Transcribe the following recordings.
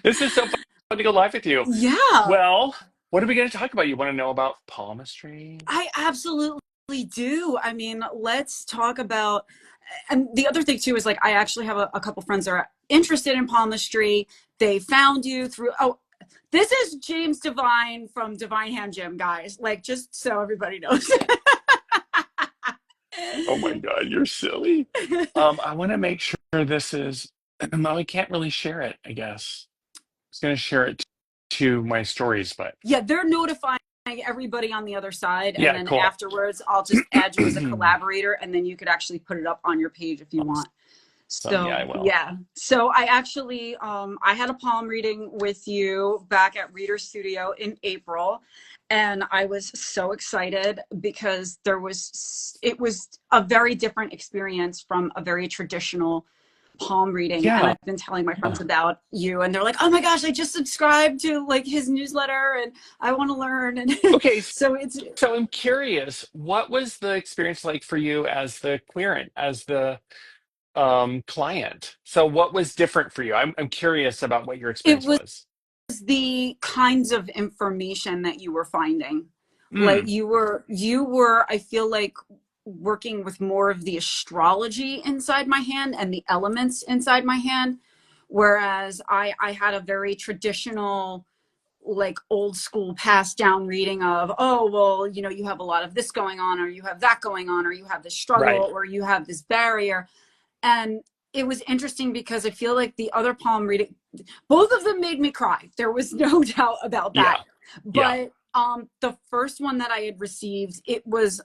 This is so fun to go live with you. Yeah, Well, what are we going to talk about? You want to know about palmistry? I absolutely do. I mean, let's talk about, and the other thing too is like, I actually have a couple friends that are interested in palmistry. They found you through, oh, this is James Devine from Divine Hand Gym, guys. Like, just so everybody knows. Oh my God, you're silly. I want to make sure this is, well, I can't really share it, I guess. I was going to share it to my stories, but Yeah, they're notifying everybody on the other side, and yeah, then cool. afterwards I'll just add you as a collaborator, and then you could actually put it up on your page if you want. Awesome. Yeah, So I will. yeah, so I actually I had a palm reading with you back at Reader Studio in April, and I was so excited because it was a very different experience from a very traditional palm reading. And Yeah. I've been telling my friends about you, and they're like, oh my gosh, I just subscribed to like his newsletter and I want to learn. And Okay, so it's so I'm curious, what was the experience like for you as the querent, as the client? So what was different for you? I'm curious about what your it experience was was. the kinds of information that you were finding. Like Mm, you were I feel like working with more of the astrology inside my hand and the elements inside my hand, whereas I had a very traditional, like old school passed down reading of, oh well, you know, you have a lot of this going on, or you have that going on, or you have this right. struggle, or you have this barrier. And it was interesting because I feel like the other palm reading, both of them made me cry. There was no doubt about that. Yeah. Yeah. But the first one that I had received, it was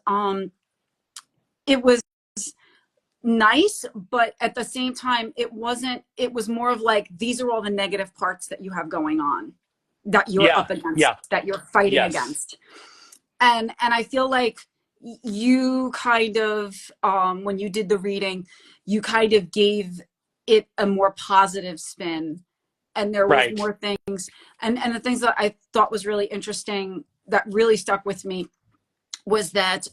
nice, but at the same time it wasn't, it was more of like, these are all the negative parts that you have going on, that you're Yeah. up against, Yeah. that you're fighting Yes. against. And I feel like you kind of, when you did the reading, you kind of gave it a more positive spin, and there was Right. more things. And the things that I thought was really interesting that really stuck with me was that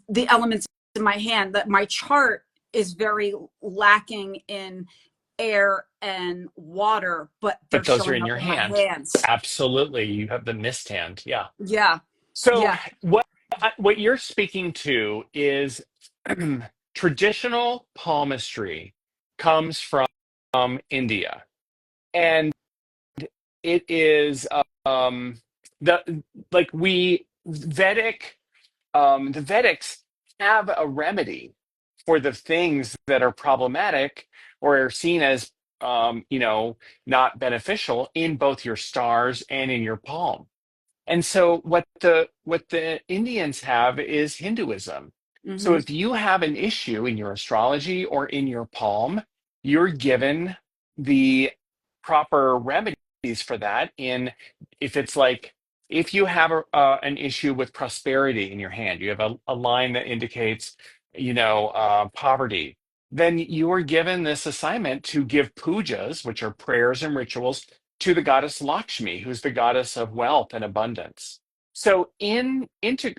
the elements in my hand, that my chart is very lacking in air and water, but they're But those are showing in up your in my hand. hands. Absolutely. You have the mist hand. Yeah. Yeah, So yeah. what you're speaking to is traditional palmistry comes from India, and it is the like we Vedic the Vedics have a remedy for the things that are problematic or are seen as not beneficial in both your stars and in your palm. And so what the Indians have is Hinduism. So Mm-hmm. if you have an issue in your astrology or in your palm, you're given the proper remedies for that. In if it's like if you have an issue with prosperity in your hand, you have a line that indicates poverty. Then you are given this assignment to give pujas, which are prayers and rituals, to the goddess Lakshmi, who's the goddess of wealth and abundance. So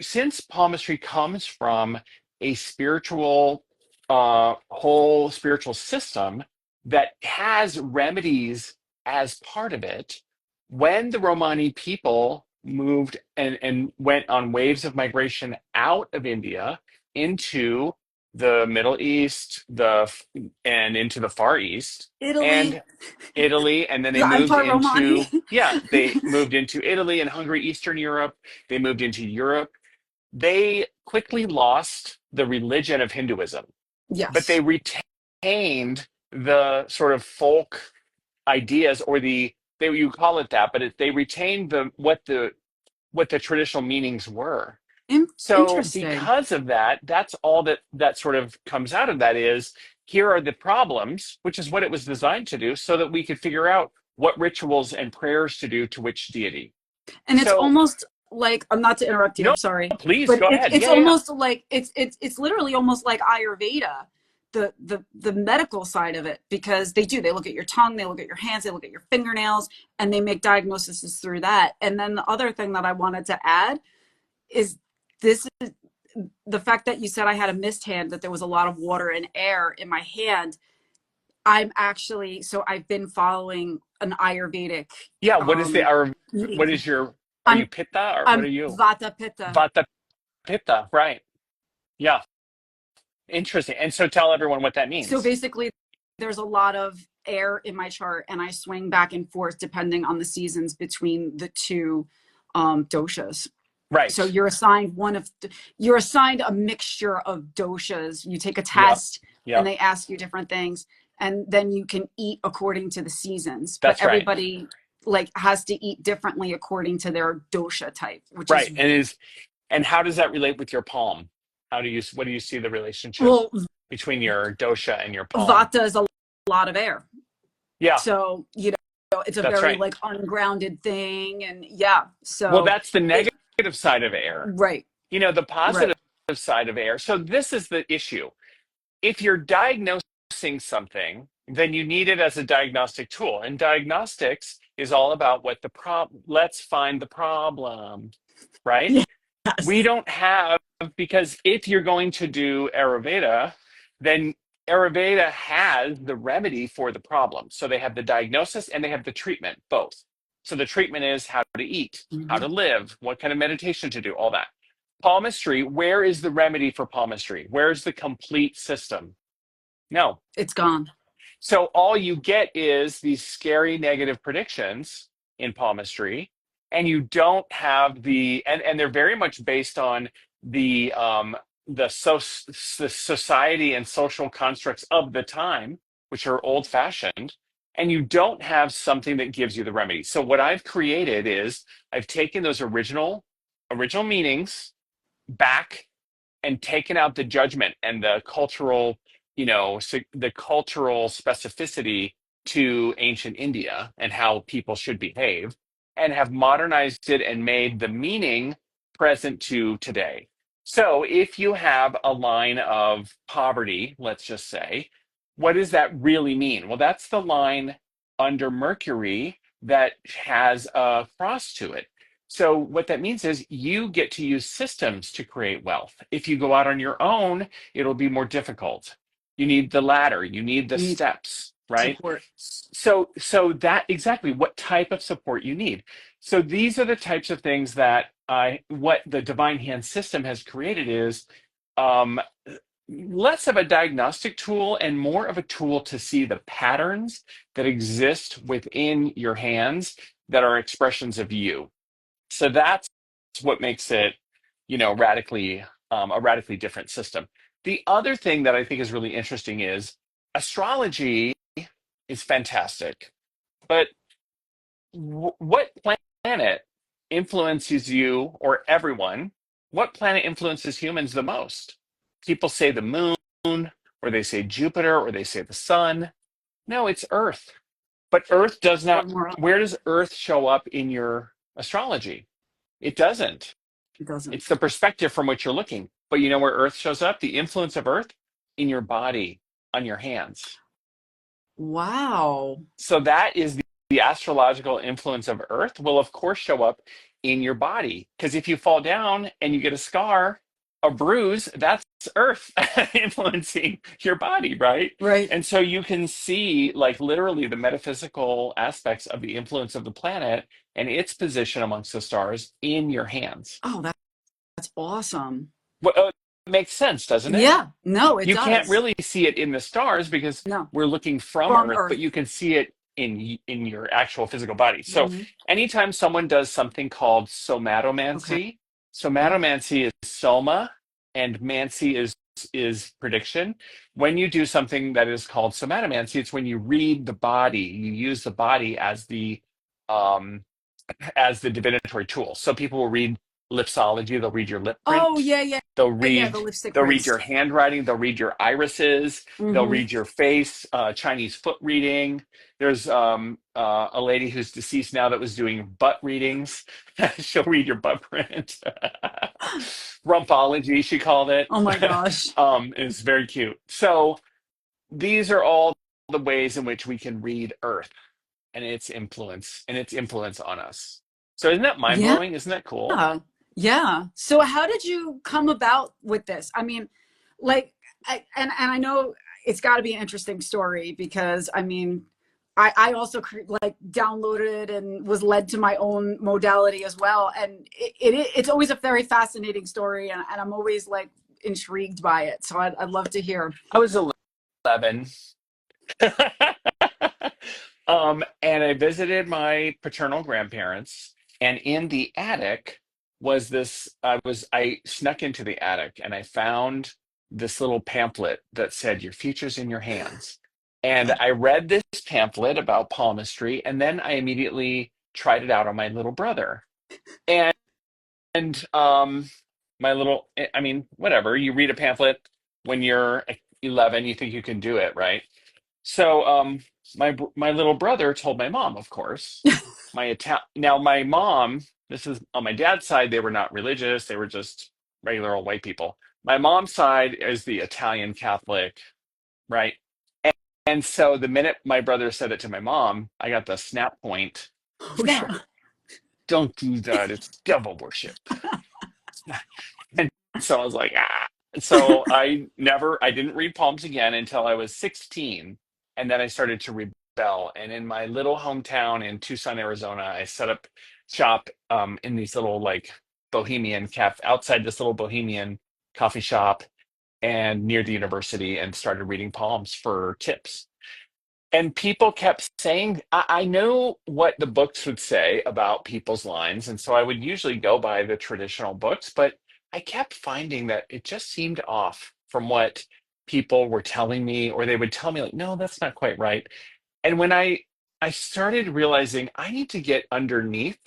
since palmistry comes from a spiritual whole spiritual system that has remedies as part of it, when the Romani people moved and went on waves of migration out of India into the Middle East, and into the Far East, Italy. and Italy, and then they I'm moved part Romani. into, yeah, they moved into Italy and Hungary, Eastern Europe. They moved into Europe. They quickly lost the religion of Hinduism, but Yes. they retained the sort of folk ideas, or you call it that, but they retained what the traditional meanings were. So Interesting. because of that, that's all that sort of comes out of that is, here are the problems, which is what it was designed to do, so that we could figure out what rituals and prayers to do to which deity. And it's So, almost like, I'm not to interrupt you, no, I'm sorry, please but go it's ahead. it's Yeah, yeah. almost like it's literally almost like Ayurveda, the medical side of it, because they look at your tongue, they look at your hands, they look at your fingernails, and they make diagnoses through that. And then the other thing that I wanted to add is, this is the fact that you said I had a mist hand, that there was a lot of water and air in my hand. I'm actually, so I've been following an Ayurvedic Yeah. What is the, or what eating. is your, are you I'm Pitta or what I'm are you? Vata Pitta. Vata Pitta, right. Yeah. Interesting. And so tell everyone what that So means. basically, there's a lot of air in my chart, and I swing back and forth depending on the seasons between the two doshas. So Right. you're assigned a mixture of doshas. You take a Yep. test, and Yep. they ask you different things, and then you can eat according to the seasons. But That's right. everybody like has to eat differently according to their dosha type, which Right. is, And how does that relate with your palm? What do you see the relationship well, between your dosha and your palm? vata is a lot of air. Yeah, So, it's a that's very right. like ungrounded thing. And yeah, Well, so that's the it, negative side of air. right, The right. positive side of air. So this is the issue. If you're diagnosing something, then you need it as a diagnostic tool. And diagnostics is all about what the problem, let's find the problem, right? We Yes. don't have, because if you're going to do Ayurveda, then Ayurveda has the remedy for the problem. So they have the diagnosis and they have the treatment, both. So the treatment is how to eat, how Mhm. to live, what kind of meditation to do, all that. Palmistry, where is the remedy for palmistry? Where's the complete system? No. It's gone. So all you get is these scary negative predictions in palmistry, and you don't have and they're very much based on the the society and social constructs of the time, which are old fashioned, and you don't have something that gives you the remedy. So what I've created is I've taken those original meanings back and taken out the judgment and the cultural, the cultural specificity to ancient India and how people should behave, and have modernized it and made the meaning present to today. So if you have a line of poverty, let's just say, what does that really mean? Well, that's the line under Mercury that has a cross to it. So what that means is you get to use systems to create wealth. If you go out on your own, it'll be more difficult. You need the ladder, you need the You need steps, right? support. So that exactly what type of support you need. So these are the types of things that what the Divine Hand system has created is um, less of a diagnostic tool and more of a tool to see the patterns that exist within your hands that are expressions of you. So that's what makes it, radically a radically different system. The other thing that I think is really interesting is astrology is fantastic, but what planet influences you or everyone? What planet influences humans the most? People say the moon, or they say Jupiter, or they say the sun. No, it's Earth. But Earth does not. Where does Earth show up in your astrology? It doesn't. It doesn't. It's the perspective from which you're looking. But you know where Earth shows up? The influence of Earth in your body, on your hands. Wow. So that is the astrological influence of Earth will, of course, show up in your body. Because if you fall down and you get a scar, a bruise, that's Earth influencing your body, right? Right. And so you can see, like, literally the metaphysical aspects of the influence of the planet and its position amongst the stars in your hands. Oh, that's awesome. Well, it makes sense, doesn't it? Yeah. No, it You can't does. really see it in the stars because No. we're looking from From Earth, but Earth. you can see it in your actual physical body. So Mhm. anytime someone does something called Okay. somatomancy is soma, and mancy is prediction. When you do something that is called somatomancy, it's when you read the body, you use the body um as the divinatory tool. So people will read lipsology, they'll read your lip Oh, print, yeah, yeah. they'll Yeah, read the lipstick they'll read priest. your handwriting, they'll read your irises, they'll Hmm. read your face, Chinese foot reading. There's a lady who's deceased now that was doing butt readings. She'll read your butt print. Rumpology, she called it. Oh my gosh. It's very cute. So these are all the ways in which we can read Earth and its influence on us. So isn't that mind Yeah. blowing? Isn't that cool? Yeah. So how did you come about with this? I mean, like, and I know it's got to be an interesting story because I mean, I also like downloaded and was led to my own modality as well, and it's always a very fascinating story, and I'm always like intrigued by it. So I'd love to hear. I was 11. And I visited my paternal grandparents, and in the attic was this. I snuck into the attic and I found this little pamphlet that said, "Your future's in your hands." And I read this pamphlet about palmistry, and then I immediately tried it out on my little brother. And my little, I mean, whatever. You read a pamphlet when you're 11, you think you can do it, right? So my little brother told my mom, of course. Now my mom, this is on my dad's side, they were not religious, they were just regular old white people. My mom's side is the Italian Catholic, right? And, and so the minute my brother said it to my mom, I got the snap point. Oh Snap! yeah, Don't do that. It's devil worship. And so I was like, ah. So I didn't read palms again until I was 16. And then I started to rebel. And in my little hometown in Tucson, Arizona, I set up shop in these little like bohemian cafe outside this little bohemian coffee shop and near the university and started reading palms for tips. And people kept saying, I know what the books would say about people's lines. And so I would usually go by the traditional books, but I kept finding that it just seemed off from what people were telling me, or they would tell me, like, no, that's not quite right. And when I started realizing I need to get underneath,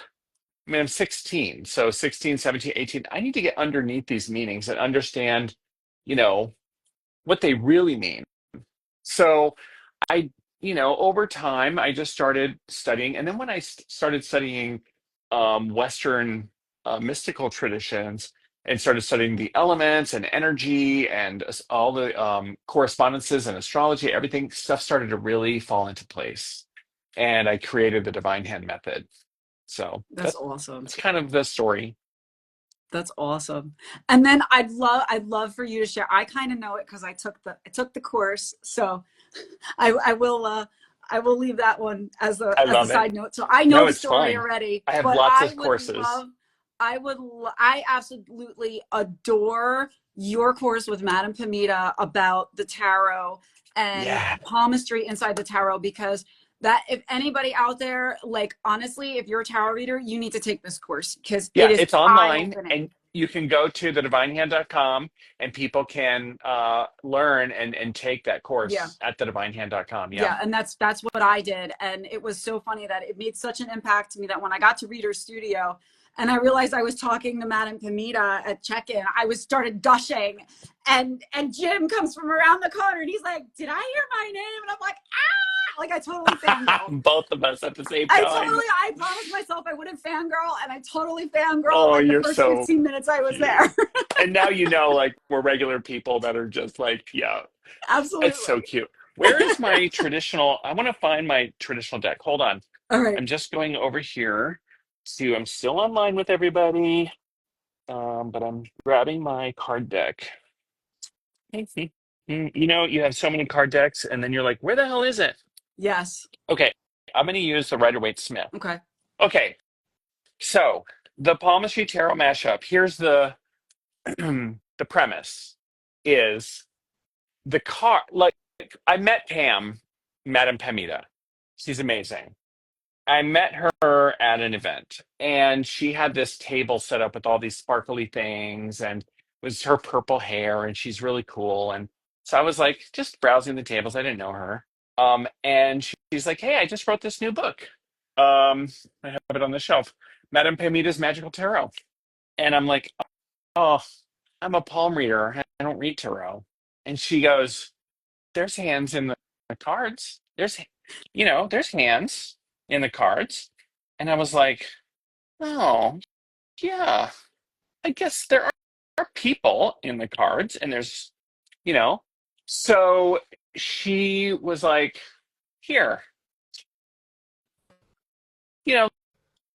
I mean, I'm 16, so 16, 17, 18, I need to get underneath these meanings and understand, you know, what they really mean. So I, over time, I just started studying. And then when I started studying Western mystical traditions and started studying the elements and energy and all the correspondences and astrology, everything, stuff started to really fall into place. And I created the Divine Hand Method. So that's awesome. that's kind of the story. That's awesome. And then I'd love for you to share. I kind of know it because I took the course, so I will leave that one I as a love it. side note. So I know No, the it's story fine. already, I have but lots of courses. I absolutely adore your course with Madame Pamita about the tarot and Yeah. palmistry inside the tarot because that if anybody out there, like honestly, if you're a tarot reader, you need to take this course because it Yeah, is it's eye online opening. and you can go to thedivinehand.com and people can learn and take that Yeah. course at thedivinehand.com. Yeah. Yeah, and that's what I did, and it was so funny that it made such an impact to me that when I got to Reader's Studio and I realized I was talking to Madame Pamita at check-in, I was started gushing, and Jim comes from around the corner and he's like, "Did I hear my name?" And I'm like, "Ah!" Like I totally fangirled. Both of us at the same time. I promised myself I wouldn't fangirl, and I totally fangirl Oh, like the you're first so 15 minutes I was cute. there. And now like we're regular people that are just like, yeah, it's so Absolutely. cute. Where is my traditional? I want to find my traditional deck. Hold on. All right. I'm just going over here to, I'm still online with everybody, but I'm grabbing my card deck. You have so many card decks, and then you're like, where the hell is it? Yes. Okay, I'm going to use the Rider-Waite Smith. Okay. Okay, so the Palmistry Tarot mashup. Here's the the premise is the card. Like I met Pam, Madame Pamita. She's amazing. I met her at an event, and she had this table set up with all these sparkly things, and it was her purple hair, and she's really cool. And so I was like, just browsing the tables. I didn't know her. And she's like, "Hey, I just wrote this new book. I have it on the shelf, Madame Pamita's Magical Tarot." And I'm like, "Oh, I'm a palm reader. I don't read tarot." And she goes, "There's hands in the cards. There's hands in the cards." And I was like, "Oh, yeah, I guess there are people in the cards, and there's, you know." So she was like, "Here, you know,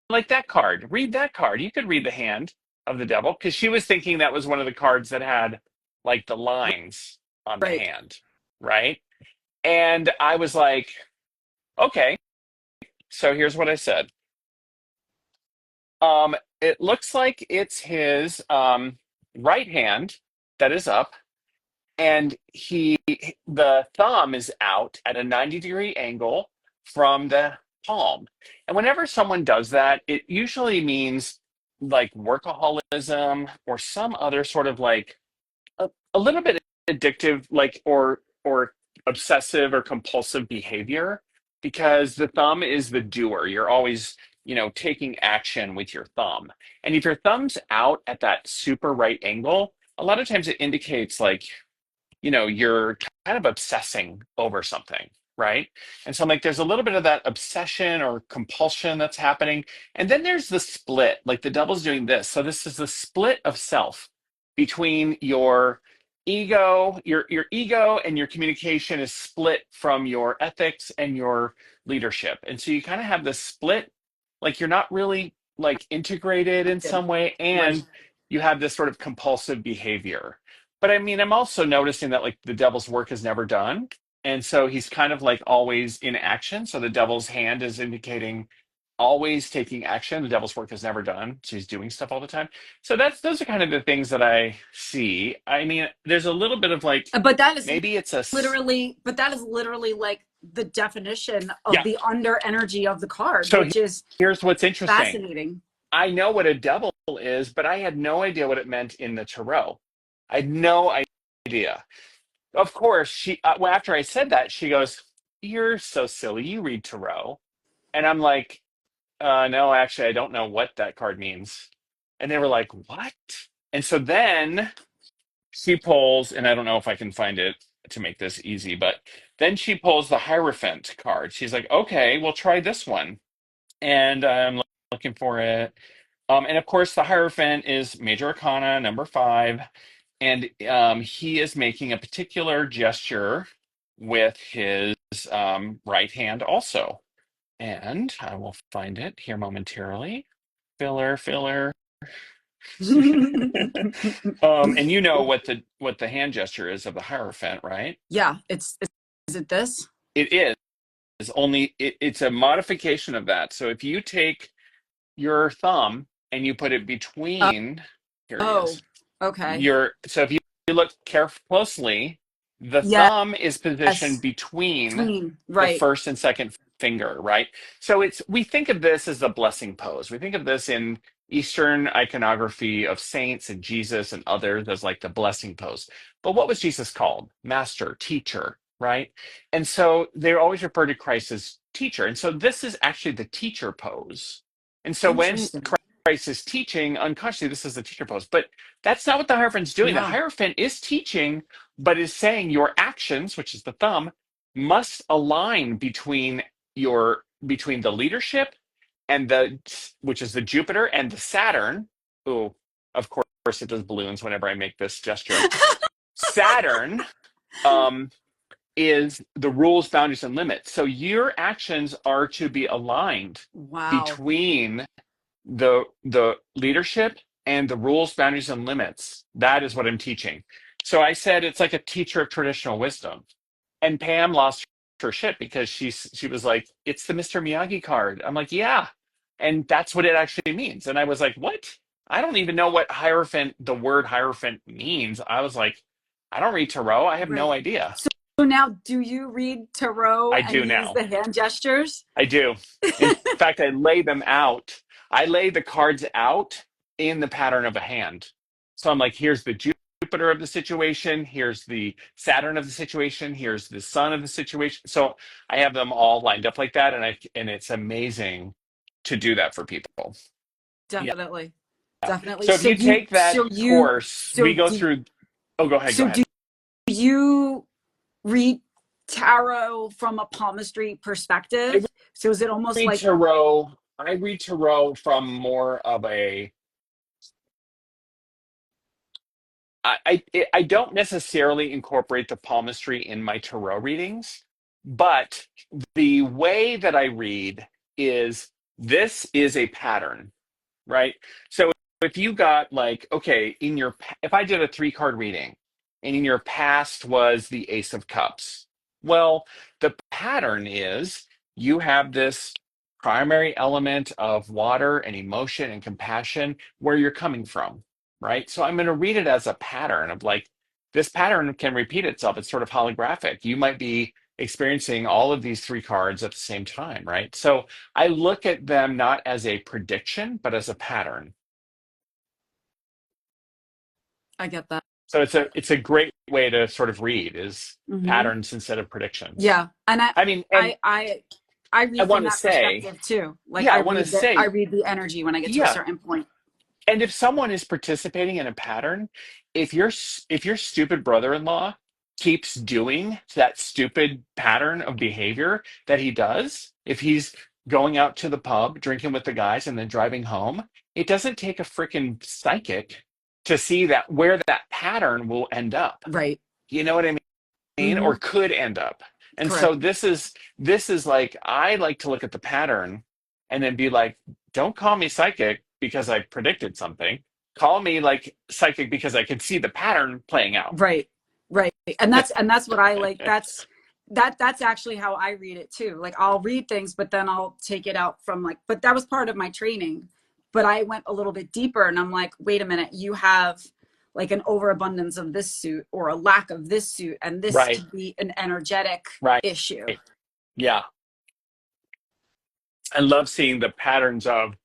like that card. Read that card. You could read the hand of the devil," because she was thinking that was one of the cards that had like the lines on the Right. hand. right? And I was like, okay, so here's what I said. It looks like it's his right hand that is up, and the thumb is out at a 90-degree angle from the palm. And whenever someone does that, it usually means like workaholism or some other sort of like a little bit addictive, like or obsessive or compulsive behavior, because the thumb is the doer. You're always, taking action with your thumb. And if your thumb's out at that super right angle, a lot of times it indicates like, you're kind of obsessing over something, right? And so I'm like, there's a little bit of that obsession or compulsion that's happening. And then there's the split, like the devil's doing this. So this is the split of self between your ego and your communication is split from your ethics and your leadership. And so you kind of have this split, like you're not really like integrated in some way, Right. and you have this sort of compulsive behavior. But I mean, I'm also noticing that like the devil's work is never done. And so he's kind of like always in action. So the devil's hand is indicating always taking action. The devil's work is never done. So he's doing stuff all the time. So those are kind of the things that I see. I mean, there's a little bit of like But that is maybe literally like the definition of yeah. the under energy of the card, So which is here's what's interesting. fascinating. I know what a devil is, but I had no idea what it meant in the tarot. I had no idea. Of course, well, after I said that, she goes, "You're so silly. You read tarot." And I'm like, no, actually, I don't know what that card means." And they were like, "What?" And so then she pulls, and I don't know if I can find it to make this easy, but then she pulls the Hierophant card. She's like, "Okay, we'll try this one." And I'm looking for it. And of course, the Hierophant is Major Arcana, number 5. And he is making a particular gesture with his right hand also. And I will find it here momentarily. Filler, filler. And you know what the hand gesture is of the Hierophant, right? Yeah, is it this? It is only it's a modification of that. So if you take your thumb and you put it between, here he Oh, is. okay. So if you look closely, the Yes, thumb is positioned between tween, the right. first and second finger, right? So we think of this as the blessing pose. We think of this in Eastern iconography of saints and Jesus and others as like the blessing pose. But what was Jesus called? Master, teacher, right? And so they always refer to Christ as teacher. And so this is actually the teacher pose. And so when Interesting. Christ is teaching, unconsciously, this is the teacher pose. But that's not what the Hierophant's doing. The Yeah. Hierophant is teaching, but is saying your actions, which is the thumb, must align between the leadership and which is the Jupiter and the Saturn. Oh, of course it does balloons whenever I make this gesture. Saturn um, is the rules, boundaries, and limits. So your actions are to be aligned Wow. between the leadership and the rules, boundaries, and limits. That is what I'm teaching. So I said it's like a teacher of traditional wisdom. And Pam lost her shit because she was like, "It's the Mr. Miyagi card." I'm like, "Yeah." And that's what it actually means. And I was like, "What?" I don't even know what the word Hierophant means. I was like, "I don't read tarot. I have no Right. idea." So now, do you read tarot I and do use now. the hand gestures? I do. In fact, I lay them out. I lay the cards out in the pattern of a hand. So I'm like, here's the Jupiter of the situation, here's the Saturn of the situation, here's the Sun of the situation. So I have them all lined up like that, and it's amazing to do that for people. Yeah. Definitely. Definitely. So if you take that course, So we go do, through. Oh, go ahead. Go so do ahead. you read tarot from a palmistry I perspective? So is it almost read like, tarot. I read tarot from more of a I don't necessarily incorporate the palmistry in my tarot readings, but the way that I read is this is a pattern, right? So if you got like, okay, if I did a 3 card reading and in your past was the Ace of Cups. Well, the pattern is you have this primary element of water and emotion and compassion where you're coming from, right? So I'm going to read it as a pattern of like, this pattern can repeat itself. It's sort of holographic. You might be experiencing all of these three cards at the same time, right? So I look at them not as a prediction, but as a pattern. I get that. So it's a great way to sort of read is Hmm. patterns instead of predictions. Yeah, and I mean, and I I I I read from want to that say, perspective too. Like yeah, I want to I say, read the energy when I get to a yeah. certain point. And if someone is participating in a pattern, if your stupid brother-in-law keeps doing that stupid pattern of behavior that he does, if he's going out to the pub, drinking with the guys, and then driving home, it doesn't take a freaking psychic to see that where that pattern will end up. Right. You know what I mean? Or Hmm. could end up. And so Correct. this is like I like to look at the pattern and then be like, don't call me psychic because I predicted something. Call me like psychic because I can see the pattern playing out. Right. Right. And that's what I like. That's actually how I read it too. Like I'll read things, but then I'll take it out from like, but that was part of my training. But I went a little bit deeper and I'm like, wait a minute, you have like an overabundance of this suit or a lack of this suit, and this Right. could be an energetic Right. issue. Yeah. I love seeing the patterns of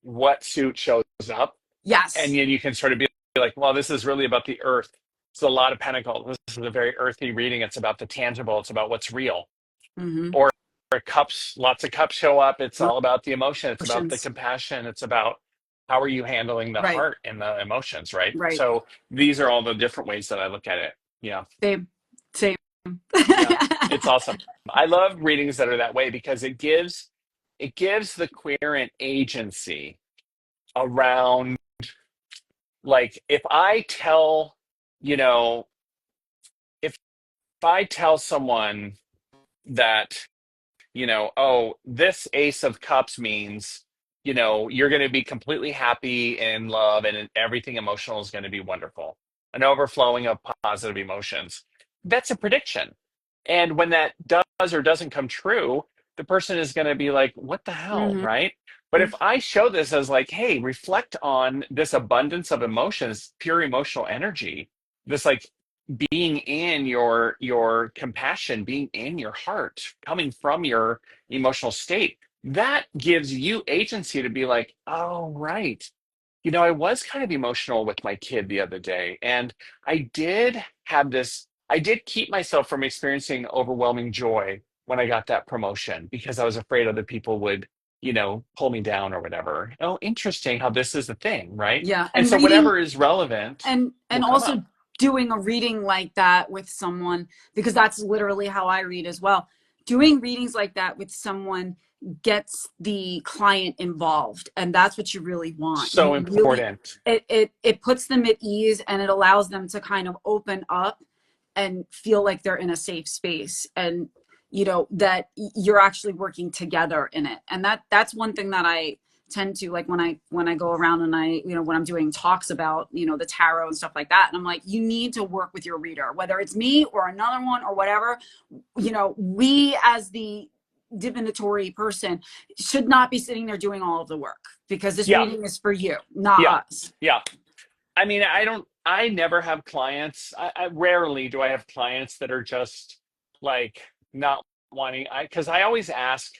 what suit shows up. And Yes. then you can sort of be like, well, this is really about the earth. It's a lot of pentacles. This is a very earthy reading. It's about the tangible. It's about what's real. Hmm. Or cups, lots of cups show up. It's all about the emotion. It's about the Emotions. compassion. It's about how are you handling the Right. heart and the emotions, right? Right. So these are all the different ways that I look at it. Yeah. Same. Same. Yeah. It's awesome. I love readings that are that way because it gives the querent agency around like you know, if I tell someone that oh, this Ace of Cups means, you're going to be completely happy in love and everything emotional is going to be wonderful. An overflowing of positive emotions. That's a prediction. And when that does or doesn't come true, the person is going to be like, what the hell, Hmm. right? But if I show this as like, hey, reflect on this abundance of emotions, pure emotional energy, this like being in your compassion, being in your heart, coming from your emotional state, that gives you agency to be like, oh right, I was kind of emotional with my kid the other day, and I did keep myself from experiencing overwhelming joy when I got that promotion because I was afraid other people would pull me down or whatever. Oh, interesting how this is a thing, right? Yeah. And And so reading whatever is relevant and will come up. also doing a reading like that with someone, because that's literally how I read as well. Doing readings like that with someone gets the client involved, and that's what you really want. So You really, important. it puts them at ease, and it allows them to kind of open up and feel like they're in a safe space, and that you're actually working together in it. And that's one thing that I tend to like when I go around and I, when I'm doing talks about, the tarot and stuff like that. And I'm like, you need to work with your reader, whether it's me or another one or whatever. We as the divinatory person should not be sitting there doing all of the work, because this Yeah, reading is for you, not yeah, us. yeah. I mean, I never have clients. I rarely do I have clients that are just like not wanting. Because I always ask.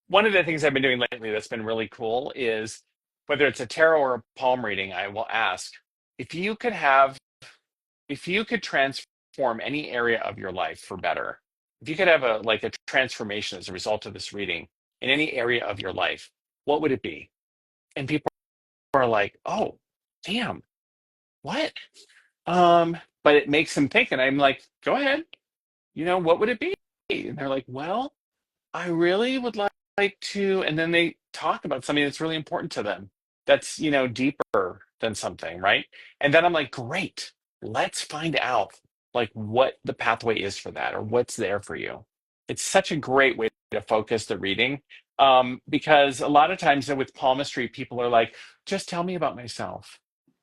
One of the things I've been doing lately that's been really cool is whether it's a tarot or a palm reading, I will ask if you could have, if you could transform any area of your life for better, if you could have a transformation as a result of this reading in any area of your life, what would it be? And people are like, oh, damn, what? But it makes them think, and I'm like, go ahead. What would it be? And they're like, well, I really would like to, and then they talk about something that's really important to them. That's, deeper than something, right? And then I'm like, great, let's find out like what the pathway is for that or what's there for you. It's such a great way to focus the reading. Because a lot of times with palmistry, people are like, just tell me about myself.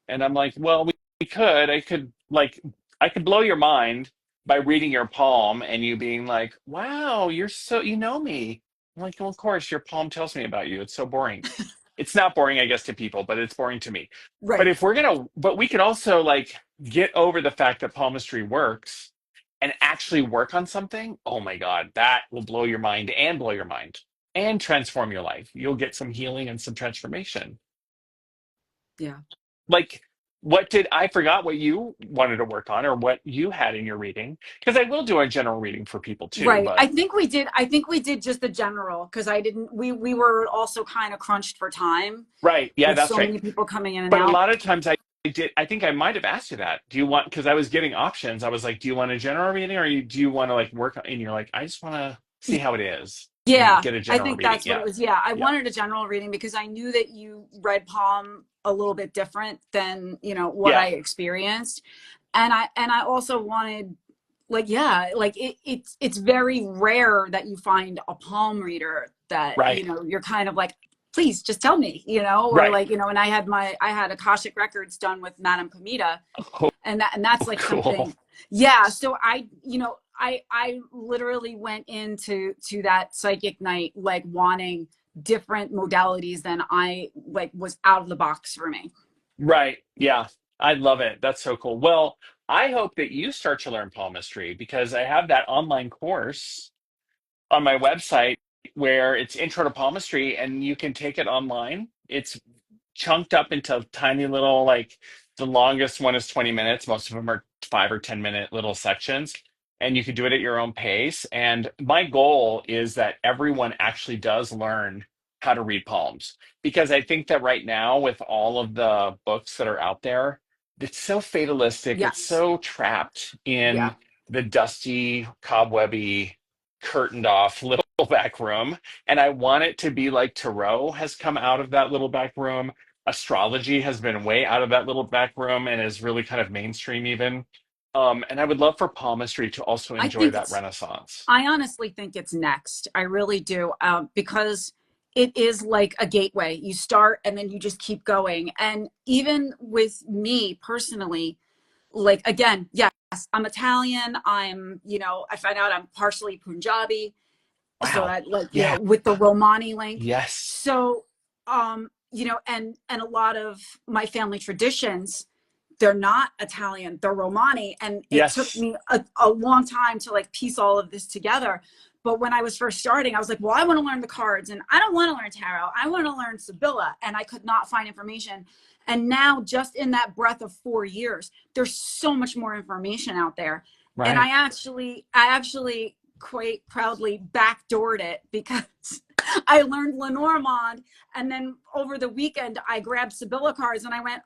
And I'm like, well, we could, I could like I could blow your mind by reading your palm and you being like, wow, you know me. I'm like, well, of course, your palm tells me about you. It's so boring. It's not boring, I guess, to people, but it's boring to me. But Right. if but we could also like get over the fact that palmistry works and actually work on something. Oh my God, that will blow your mind and blow your mind and transform your life. You'll get some healing and some transformation. Yeah. Like, what did I forgot what you wanted to work on or what you had in your reading? Because I will do a general reading for people too, Right. but I think we did just the general because I didn't we were also kind of crunched for time right. Yeah, with that's so right. many people coming in and But a out. lot of times I think I might have asked you that. Do you want, because I was getting options. I was like, do you want a general reading or do you want to like work on, and you're like, I just want to see how it is and Yeah, get a I general think reading. that's what it Yeah. was. Yeah, I Yeah. wanted a general reading because I knew that you read palm a little bit different than, what Yeah. I experienced. And I also wanted, like, yeah, like it's very rare that you find a palm reader that, Right. you're kind of like, please just tell me, or Right. like, and I had Akashic records done with Madame Pamita, Oh, and that's like cool. something. Yeah, so I literally went into that psychic night like wanting different modalities than I like was out of the box for me. Right. Yeah. I love it. That's so cool. Well, I hope that you start to learn palmistry because I have that online course on my website where it's intro to palmistry and you can take it online. It's chunked up into tiny little, like, the longest one is 20 minutes. Most of them are 5 or 10 minute little sections, and you can do it at your own pace. And my goal is that everyone actually does learn how to read palms, because I think that right now with all of the books that are out there, it's so fatalistic, it's Yes. so trapped Yeah. in the dusty, cobwebby, curtained off little back room. And I want it to be like tarot has come out of that little back room. Astrology has been way out of that little back room and is really kind of mainstream even. And I would love for palmistry to also I enjoy think that it's renaissance. I honestly think it's next. I really do. Because it is like a gateway. You start and then you just keep going. And even with me personally, like, again, yes, I'm Italian. I find out I'm partially Punjabi. So Wow. that, like, Yeah. with the Romani link. Yes. So, and a lot of my family traditions, they're not Italian, they're Romani. And it took Yes. me a long time to like piece all of this together. But when I was first starting, I was like, well, I want to learn the cards and I don't want to learn tarot. I want to learn Sibylla. And I could not find information. And now, just in that breath of 4 years, there's so much more information out there. And Right. I actually quite proudly backdoored it because I learned Lenormand. And then over the weekend, I grabbed Sibylla cards and I went,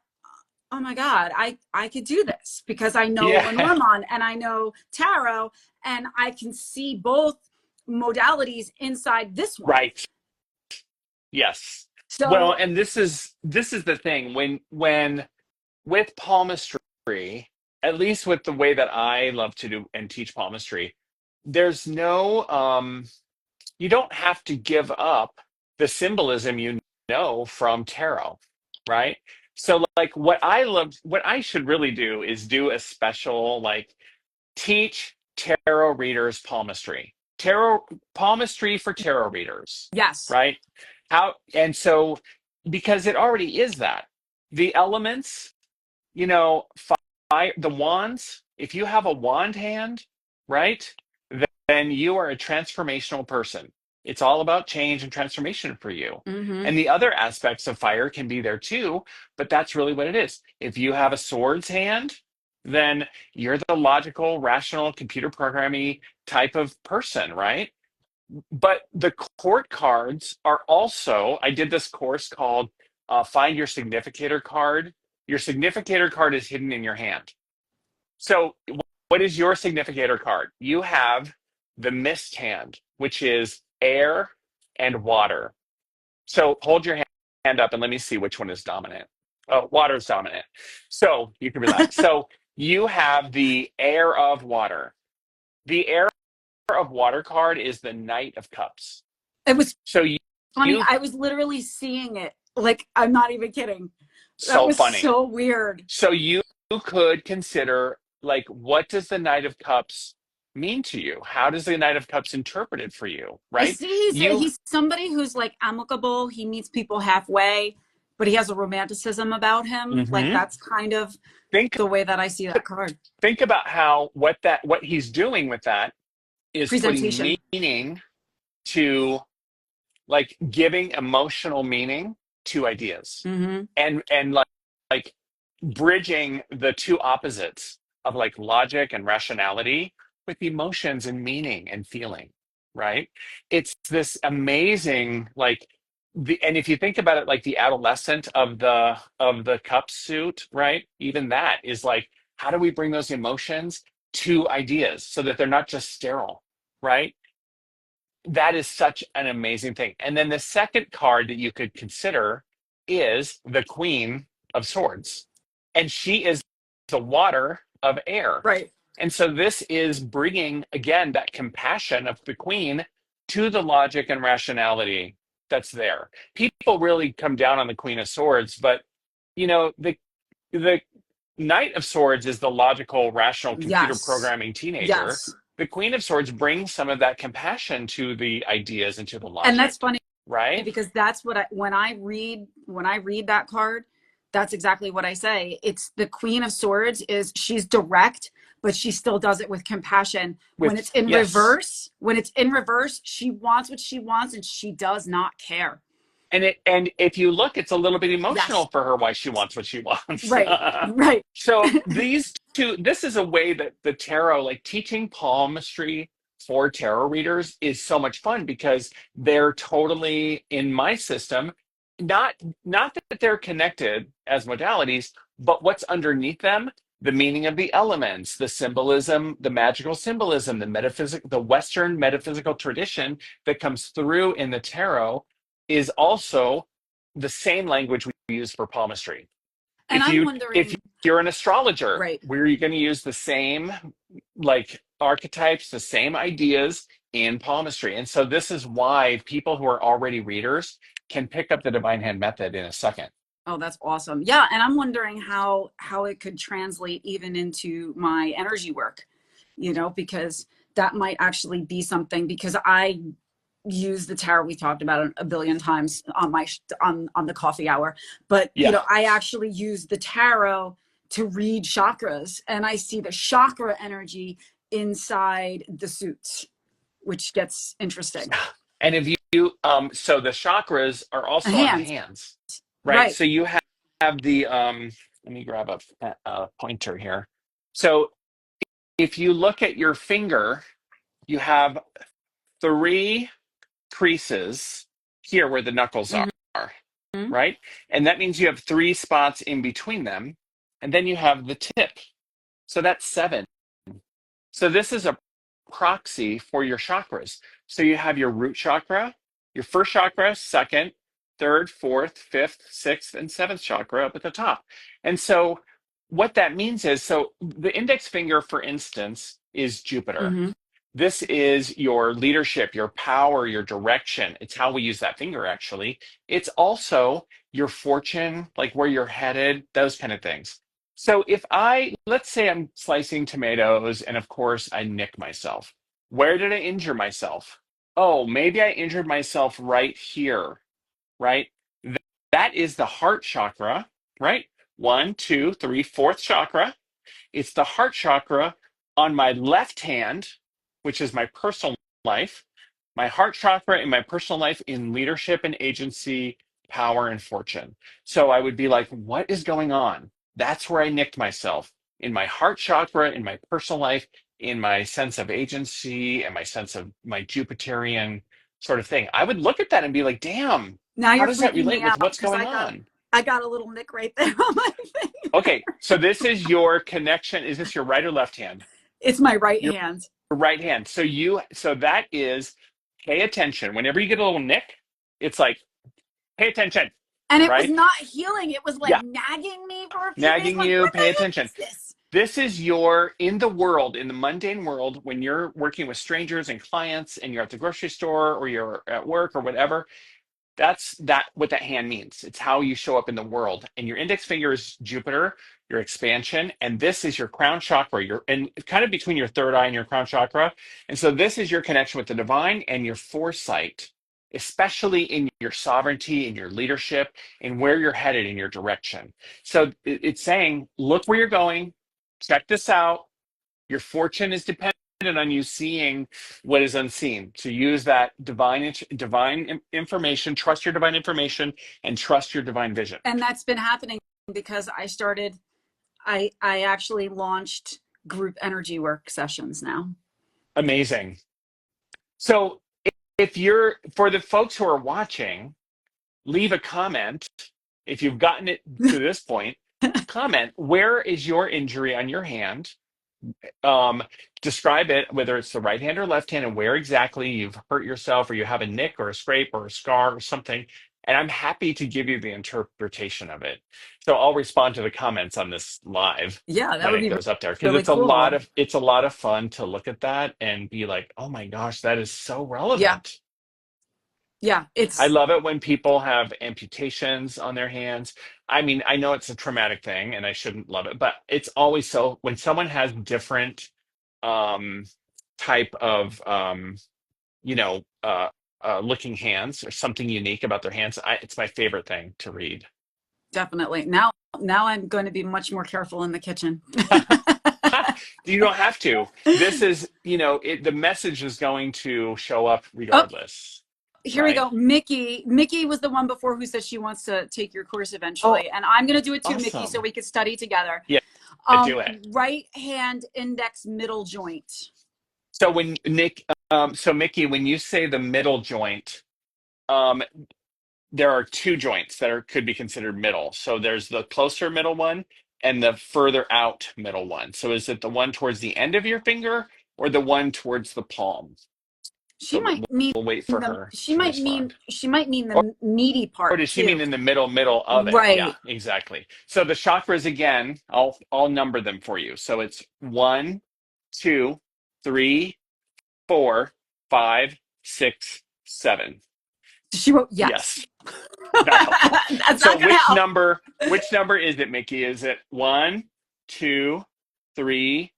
oh my God, I could do this because I know Yeah. Lenormand and I know tarot and I can see both modalities inside this one. Right. Yes. Well, So and this is the thing when with palmistry, at least with the way that I love to do and teach palmistry, there's no you don't have to give up the symbolism you know from tarot, right? So like what I should really do is do a special like teach tarot readers palmistry. Tarot palmistry for tarot readers, yes. right? How and so because it already is that. The elements, the wands, if you have a wand hand, right? Then you are a transformational person. It's all about change and transformation for you. Mm-hmm. And the other aspects of fire can be there too, but that's really what it is. If you have a swords hand, then you're the logical, rational, computer programming type of person, right? But the court cards are also, I did this course called Find Your Significator Card. Your significator card is hidden in your hand. So, what is your significator card? You have the mist hand, which is air and water. So, hold your hand up and let me see which one is dominant. Oh, water is dominant. So, you can relax. So, you have the air of water. The air of water card is the Knight of Cups. It was So, you, funny. you I was literally seeing it. Like, I'm not even kidding. That so was funny. so weird. So, you could consider like, what does the Knight of Cups mean to you? How does the Knight of Cups interpreted for you, I right? see You he's somebody who's like amicable. He meets people halfway, but he has a romanticism about him. Like mhm. that's kind of think the way that I see that card. think about how what he's doing with that is putting Presentation. meaning to, like, giving emotional meaning to ideas, Mm-hmm. and like bridging the two opposites of like logic and rationality with emotions and meaning and feeling, right? It's this amazing, like, and if you think about it, like the adolescent of the cup suit, right? Even that is like, how do we bring those emotions to ideas so that they're not just sterile, right? That is such an amazing thing. And then the second card that you could consider is the Queen of Swords. And she is the water of air. Right. And so this is bringing, again, that compassion of the Queen to the logic and rationality that's there. People really come down on the Queen of Swords, but, the Knight of Swords is the logical, rational, computer Yes. programming teenager. Yes. The Queen of Swords brings some of that compassion to the ideas and to the And that's logic, funny right? because that's what when I read that card, that's exactly what I say. It's the Queen of Swords is she's direct, but she still does it with compassion. When it's With, in yes. reverse, when it's in reverse, she wants what she wants and she does not care. And if you look, it's a little bit Yes. emotional for her why she wants what she wants. Right. Right. So these two, this is a way that the tarot, like teaching palmistry for tarot readers, is so much fun because they're totally in my system. Not not that they're connected as modalities, but what's underneath them, the meaning of the elements, the symbolism, the magical symbolism, the Western metaphysical tradition that comes through in the tarot is also the same language we use for palmistry. And If I'm you if wondering, you're an astrologer, right. where you're going to use the same, like, archetypes, the same ideas in palmistry. And so this is why people who are already readers can pick up the divine hand method in a second. Oh, that's awesome. Yeah, and I'm wondering how it could translate even into my energy work, because that might actually be something because I use the tarot we talked about a billion times on my on the coffee hour, but Yeah. I actually use the tarot to read chakras and I see the chakra energy inside the suits, which gets interesting. And if so the chakras are A also on the hand, hands, right? right. So you have the, let me grab a pointer here. So if you look at your finger, you have three creases here where the knuckles Mm-hmm. are, right? And that means you have three spots in between them. And then you have the tip. So that's seven. So this is a proxy for your chakras. So you have your root chakra, your first chakra, second, third, fourth, fifth, sixth, and seventh chakra up at the top. And so what that means is, so the index finger, for instance, is Jupiter. Mm-hmm. This is your leadership, your power, your direction. It's how we use that finger, actually. It's also your fortune, like where you're headed, those kind of things. So let's say I'm slicing tomatoes and of course I nick myself. Where did I injure myself? Oh, maybe I injured myself right here, right? That is the heart chakra, right? One, two, three, fourth chakra. It's the heart chakra on my left hand, which is my personal life, my heart chakra in my personal life in leadership and agency, power and fortune. So I would be like, what is going on? That's where I nicked myself, in my heart chakra, in my personal life, in my sense of agency, and my sense of my Jupiterian sort of thing. I would look at that and be like, damn, Now how you're does that freaking relate me with out what's because going I got on? I got a little nick right there on my finger. Okay, so this is your connection. Is this your right or left hand? It's my right Your hand. right hand. So that is, pay attention. Whenever you get a little nick, it's like, pay attention, And it was right? not healing. It was like Yeah, nagging me for a few days. I'm nagging like, you, what the pay heck attention. is this? This is your, in the world, in the mundane world, when you're working with strangers and clients and you're at the grocery store or you're at work or whatever, what that hand means. It's how you show up in the world. And your index finger is Jupiter, your expansion, and this is your crown chakra. Your and kind of between your third eye and your crown chakra. And so this is your connection with the divine and your foresight, especially in your sovereignty, in your leadership, and where you're headed in your direction. So it's saying, look where you're going, check this out. Your fortune is dependent on you seeing what is unseen. So use that divine information, trust your divine information, and trust your divine vision. And that's been happening because I actually launched group energy work sessions now. Amazing. So if you're, for the folks who are watching, leave a comment. If you've gotten it to this point, comment, where is your injury on your hand? Describe it, whether it's the right hand or left hand, and where exactly you've hurt yourself, or you have a nick or a scrape or a scar or something. And I'm happy to give you the interpretation of it. So I'll respond to the comments on this live Yeah, that when would it be goes up there, because really cool. it's a lot of fun to look at that and be like, oh my gosh, that is so Yeah. relevant. Yeah. I It's love it when people have amputations on their hands. I mean, I know it's a traumatic thing and I shouldn't love it, but it's always so when someone has different um, type of looking hands or something unique about their hands. It's my favorite thing to read. definitely now I'm going to be much more careful in the kitchen. You don't have to. This is, the message is going to show up Oh, regardless, here we right? go. Mickey was the one before who said she wants to take your course Oh, eventually, and I'm going to do it too, Mickey, so awesome. we could study together. Yeah, do it. Right hand index middle joint. So Mickey, when you say the middle joint, um, there are two joints that could be considered middle. So there's the closer middle one and the further out middle one. So is it the one towards the end of your finger or the one towards the palm? She So might mean we'll wait for her she to might mean respond. the meaty Or part does she mean too. in the middle of it? Yeah, Right. exactly. So the chakras again, I'll number them for you. So it's 1, 2, 3, 4, 5, 6, 7. She wrote yes. Yes, that helps. That's So not going to help. which number is it, Mickey? Is it 1, 2, 3,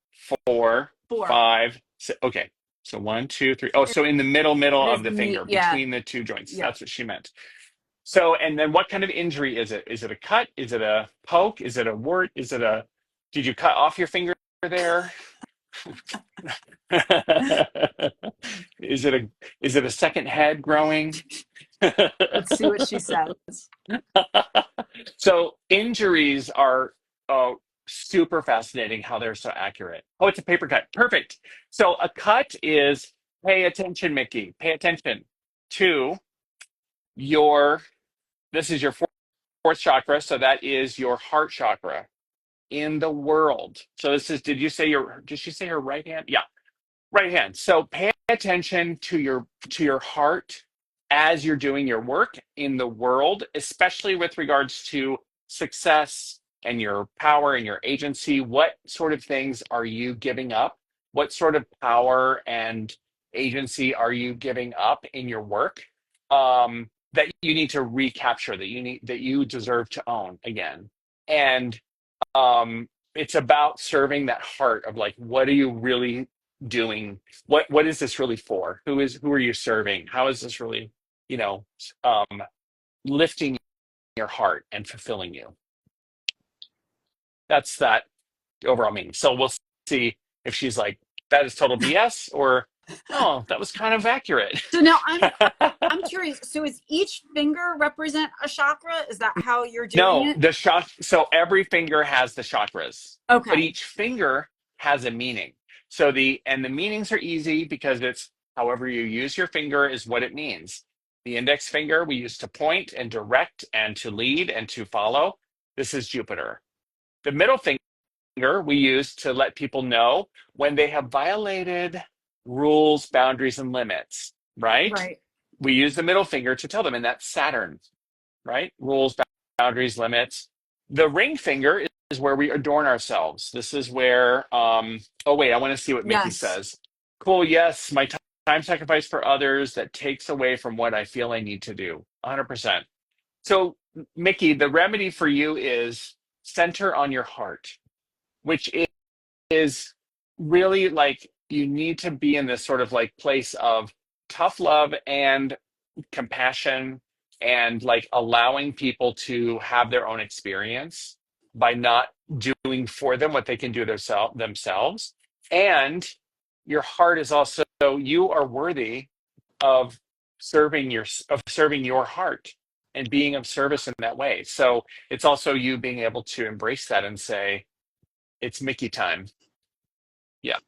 4, Four. 5, 6? Okay. So 1, 2, 3. Oh, so in the middle It is of the the meat. finger, Yeah. between the two joints. Yeah. That's what she meant. So, and then what kind of injury is it? Is it a cut? Is it a poke? Is it a wart? Did you cut off your finger there? Is it a second head growing? Let's see what she says. So injuries are super fascinating how they're so accurate. Oh, it's a paper cut. Perfect. So a cut is, pay attention, Mickey. Pay attention to your, this is your fourth chakra. So that is your heart chakra in the world. So this is, did she say her right hand? Yeah. Right hand. So pay attention to your heart as you're doing your work in the world, especially with regards to success and your power and your agency. What sort of things are you giving up? What sort of power and agency are you giving up in your work, that you need to recapture, that you deserve to own again? And it's about serving that heart of like, what are you really doing? What is this really for? Who are you serving? How is this really, you know, um, lifting your heart and fulfilling you? That's that overall meaning. So we'll see if she's like, that is total BS, or oh, that was kind of accurate. So now I'm curious. So is each finger represent a chakra? Is that how you're doing No, it? so every finger has the chakras, but Okay. each finger has a meaning. And the meanings are easy because it's however you use your finger is what it means. The index finger we use to point and direct and to lead and to follow. This is Jupiter. The middle finger we use to let people know when they have violated rules, boundaries, and limits, right? Right. We use the middle finger to tell them, and that's Saturn, right? Rules, boundaries, limits. The ring finger is where we adorn ourselves. This is where, oh, wait, I want to see what Mickey Yes. says. Cool. Yes, my time sacrifice for others that takes away from what I feel I need to do. 100%. So, Mickey, the remedy for you is center on your heart, which is really like you need to be in this sort of like place of tough love and compassion and like allowing people to have their own experience by not doing for them what they can do themselves. And your heart is also, you are worthy of serving your heart and being of service in that way. So it's also you being able to embrace that and say, it's Mickey time. Yeah.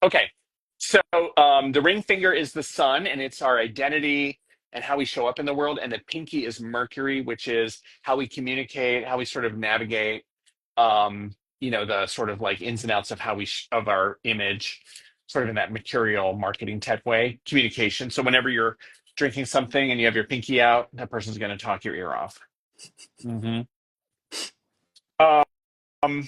Okay. So the ring finger is the sun, and it's our identity and how we show up in the world. And the pinky is Mercury, which is how we communicate, how we sort of navigate, the sort of like ins and outs of how of our image, sort of in that mercurial marketing type way, communication. So whenever you're drinking something and you have your pinky out, that person's going to talk your ear off. Hmm. Um,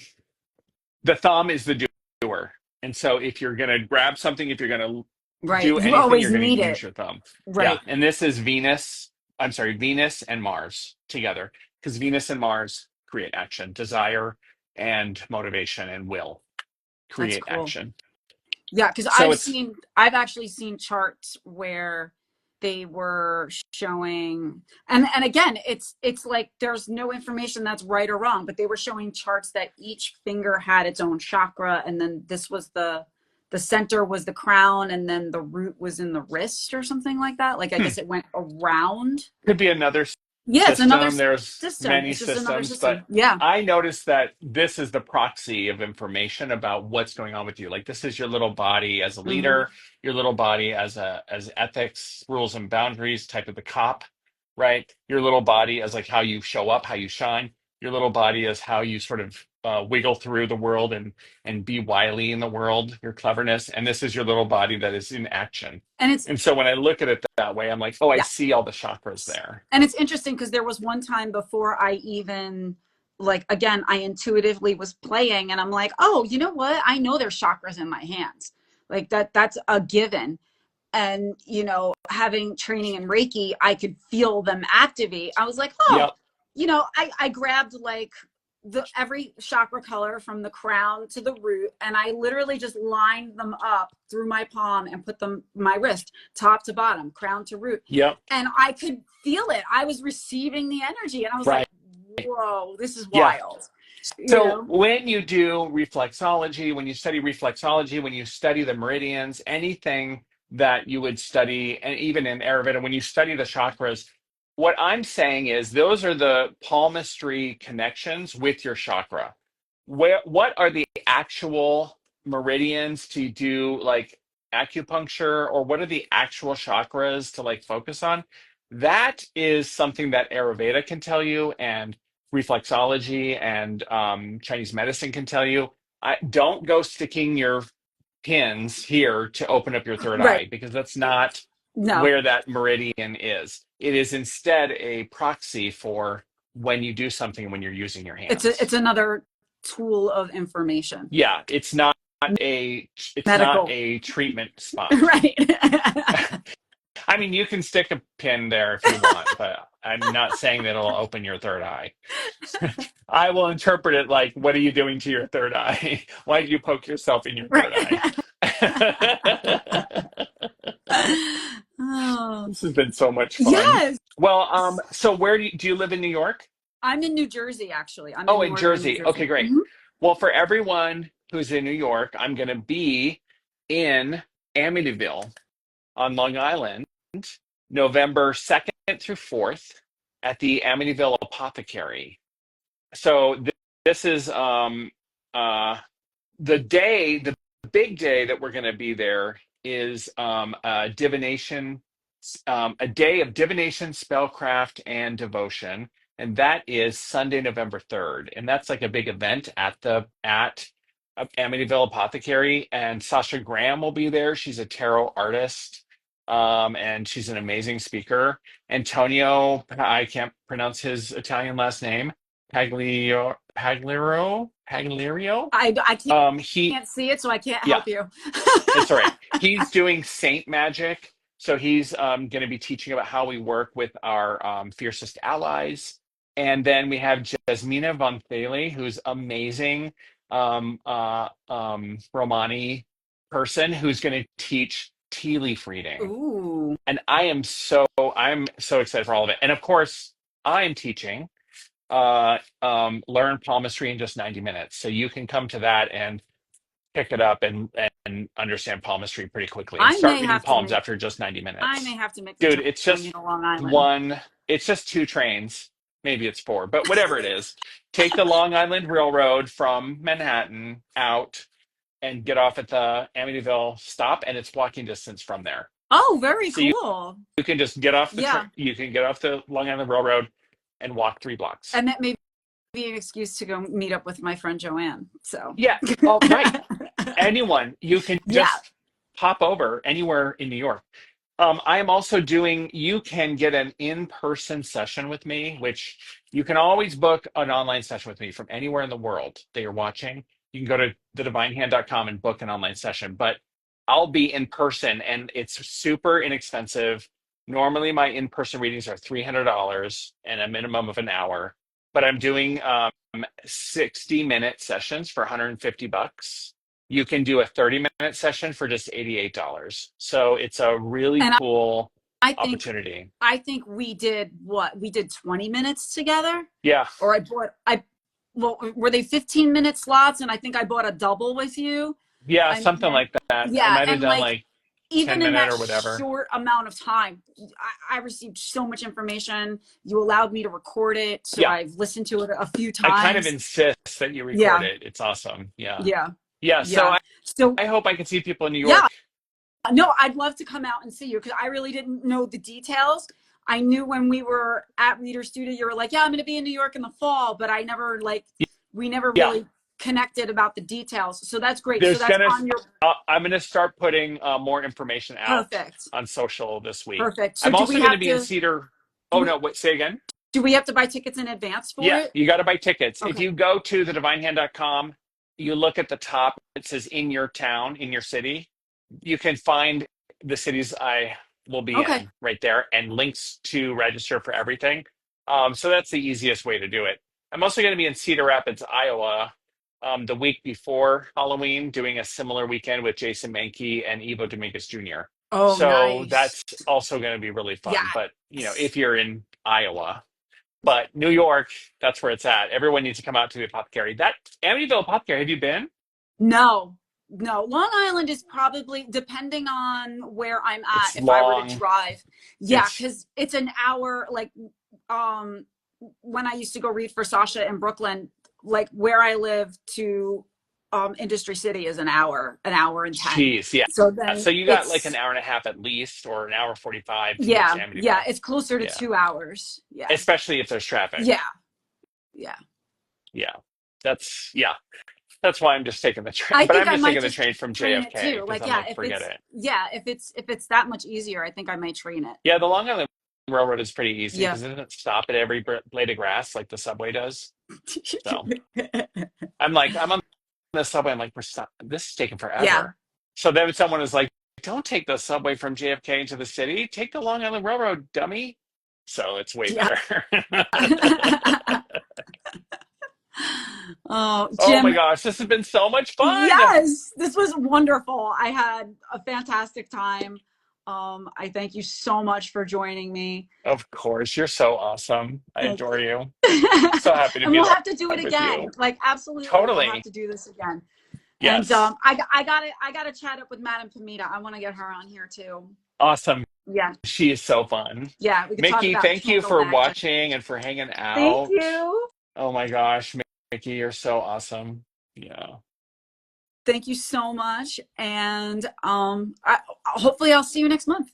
the thumb is the doer. And so if you're going to grab something, if you're going to Right. do You anything, always you're going to need use it. your thumb. Yeah. Right. And this is Venus. I'm sorry, Venus and Mars together, because Venus and Mars create action, desire and motivation and will That's create cool. action. Yeah, because So it's, I've actually seen charts where they were showing, and again, it's like there's no information that's right or wrong, but they were showing charts that each finger had its own chakra, and then this was the center was the crown, and then the root was in the wrist or something like that. Like I guess it went around. could be another Yeah, it's another system. There's system. many It's just another systems, but system. Yeah. I noticed that this is the proxy of information about what's going on with you. Like this is your little body as a Hmm. leader, your little body as ethics, rules and boundaries, type of the cop, right? Your little body as like how you show up, how you shine. Your little body as how you sort of wiggle through the world and be wily in the world, your cleverness. And this is your little body that is in action. And it's And so when I look at it that way, I'm like, oh, I yeah. see all the chakras there. And it's interesting because there was one time before I even, like, again, I intuitively was playing and I'm like, oh, you know what? I know there's chakras in my hands. Like that's a given. And, having training in Reiki, I could feel them activate. I was like, oh, Yep. I grabbed like every chakra color from the crown to the root, and I literally just lined them up through my palm and put them my wrist, top to bottom, crown to root. Yep. And I could feel it. I was receiving the energy, and I was Right. like, whoa, this is Yeah. wild. So when you do reflexology, when you study reflexology, when you study the meridians, anything that you would study, and even in Ayurveda, when you study the chakras, what I'm saying is those are the palmistry connections with your chakra. What are the actual meridians to do like acupuncture, or what are the actual chakras to like focus on? That is something that Ayurveda can tell you, and reflexology and Chinese medicine can tell you. I don't go sticking your pins here to open up your third Right. eye, because that's not No, where that meridian is. It is instead a proxy for when you do something when you're using your it's hands. another tool of information. Yeah, it's not a treatment spot. Right. I mean, you can stick a pin there if you want, but I'm not saying that it'll open your third eye. I will interpret it like, what are you doing to your third eye? Why did you poke yourself in your third eye? Right. Oh. This has been so much fun. Yes. Well, so where do you live in New York? I'm in New Jersey, actually. I'm Oh, in in northern New Jersey. Okay, Jersey. great. Hmm. Well, for everyone who's in New York, I'm going to be in Amityville on Long Island, November 2nd through 4th at the Amityville Apothecary. So this is the big day that we're going to be there is a day of divination, spellcraft, and devotion, and that is Sunday, November 3rd, and that's like a big event at Amityville Apothecary, and Sasha Graham will be there. She's a tarot artist, and she's an amazing speaker. Antonio, I can't pronounce his Italian last name. Pagliario. I He can't see it, so I can't Yeah, help you. it's all right. He's doing Saint Magic. So he's going to be teaching about how we work with our fiercest allies. And then we have Jasmina Von Thele, who's amazing Romani person who's going to teach tea leaf reading. Ooh. And I'm so excited for all of it. And of course, I'm teaching learn palmistry in just 90 minutes. So you can come to that and pick it up and understand palmistry pretty quickly and I start may reading have to palms make after just 90 I may minutes. have to make the Dude, trip it's to bring you just to Long Island. one, it's just two trains. Maybe it's four, but whatever it is. Take the Long Island Railroad from Manhattan out and get off at the Amityville stop, and it's walking distance from there. Oh, very So cool. you can just get off the train, Yeah. you can get off the Long Island Railroad and walk 3 blocks. And that may be an excuse to go meet up with my friend Joanne. So Yeah. Oh, right. Anyone, you can yeah. just pop over anywhere in New York. I am also doing, you can get an in-person session with me, which you can always book an online session with me from anywhere in the world that you're watching. You can go to thedivinehand.com and book an online session, but I'll be in person and it's super inexpensive. Normally, my in-person readings are $300 and a minimum of an hour, but I'm doing 60-minute sessions for 150 bucks. You can do a 30-minute session for just $88. So it's a really And cool I think opportunity. I think we did what? We did 20 minutes together. Yeah. Or I well, were they 15-minute slots? And I think I bought a double with you. Yeah, And something then like that. I yeah, might have and done like like even 10 in minute that or whatever. short amount of time, I received so much information. You allowed me to record it, so Yeah. I've listened to it a few I kind of times. insist that you record Yeah, it. It's awesome. Yeah. yeah, Yeah. So yeah. So I hope I can see people in New yeah, York. no, I'd love to come out and see you because I really didn't know the details. I knew when we were at Reader Studio, you were like, yeah, I'm going to be in New York in the fall, but I never like, we never Yeah. really connected about the details. So that's great. So There's that's gonna on your I'm gonna start putting more information out perfect, on social this week. perfect. So I'm also gonna be in Cedar. do Oh we, no, wait, say again. do we have to buy tickets in advance for Yeah, it? you got to buy tickets. If Okay. you go to thedivinehand.com, you look at the top, it says in your town, in your city. You can find the cities I will be Okay. in right there and links to register for everything. So that's the easiest way to do it. I'm also going to be in Cedar Rapids, Iowa, the week before Halloween, doing a similar weekend with Jason Mankey and Evo Dominguez Jr. Oh, So nice. that's also going to be really fun. But, Yes. if you're in Iowa, but New York, that's where it's at. Everyone needs to come out to the apothecary. That Amityville Apothecary, have you been? No, no. Long Island is probably, depending on where I'm at, It's if I were to long. drive. Yeah, It's because it's an hour. Like, um, when I used to go read for Sasha in Brooklyn, like where I live to Industry City is an hour and 10. Jeez, yeah. So then So you got like an it's, hour and a half at least, or an hour 45 to get to yeah, yeah, Amityville. it's closer to Yeah, 2 hours. Yeah, especially if there's traffic. yeah, yeah. Yeah, yeah. That's why I'm just taking the train. I But think I'm I just might taking the just train from train it JFK too. because Like, I'm yeah, like, forget it. if it's that much easier, I think I might train it. Yeah, the Long Island Railroad is pretty easy Yeah. because it doesn't stop at every blade of grass like the subway does. So I'm on the subway. I'm like, this is taking Yeah. forever. So then someone is like, don't take the subway from JFK into the city. Take the Long Island Railroad, dummy. So it's way Yeah. better. Oh, Oh my Jim, gosh, this has been so much fun. yes, this was wonderful. I had a fantastic time. I thank you so much for joining me. Of course, you're so awesome. I Thank adore you. you. So happy to And be we'll live have to do it with again. you. Like, absolutely, we'll have Totally. to do this again. And Yes. I gotta chat up with Madame Pamita. I want to get her on here too. Awesome. Yeah, She is so fun. yeah, we could talk Mickey, about thank you candle for magic. watching and for hanging Thank out. you. Oh my gosh, Mickey, you're so awesome. Yeah. Thank you so much. And hopefully I'll see you next month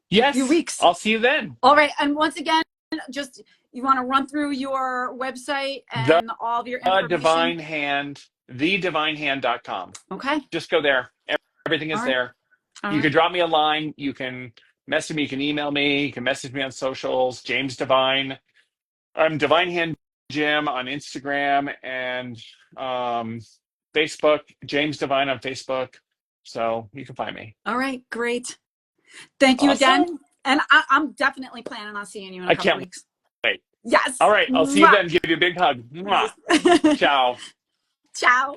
in a few Yes, weeks. I'll see you then. All right. And once again, just you want to run through your website The and all of your information? Divine Hand, thedivinehand.com. Okay. Just go there. Everything All is right. there. All You right. can drop me a line. You can message me. You can email me. You can message me on socials. James Divine. I'm Divine Hand Jim on Instagram and um, Facebook, James Devine on Facebook. So you can find me. All right, great. Thank you again. Awesome. And I'm definitely planning on seeing you in a I couple can't weeks. wait. Yes. All right. I'll see you Mwah. then. Give you a big hug. Mwah. Nice. Ciao. Ciao.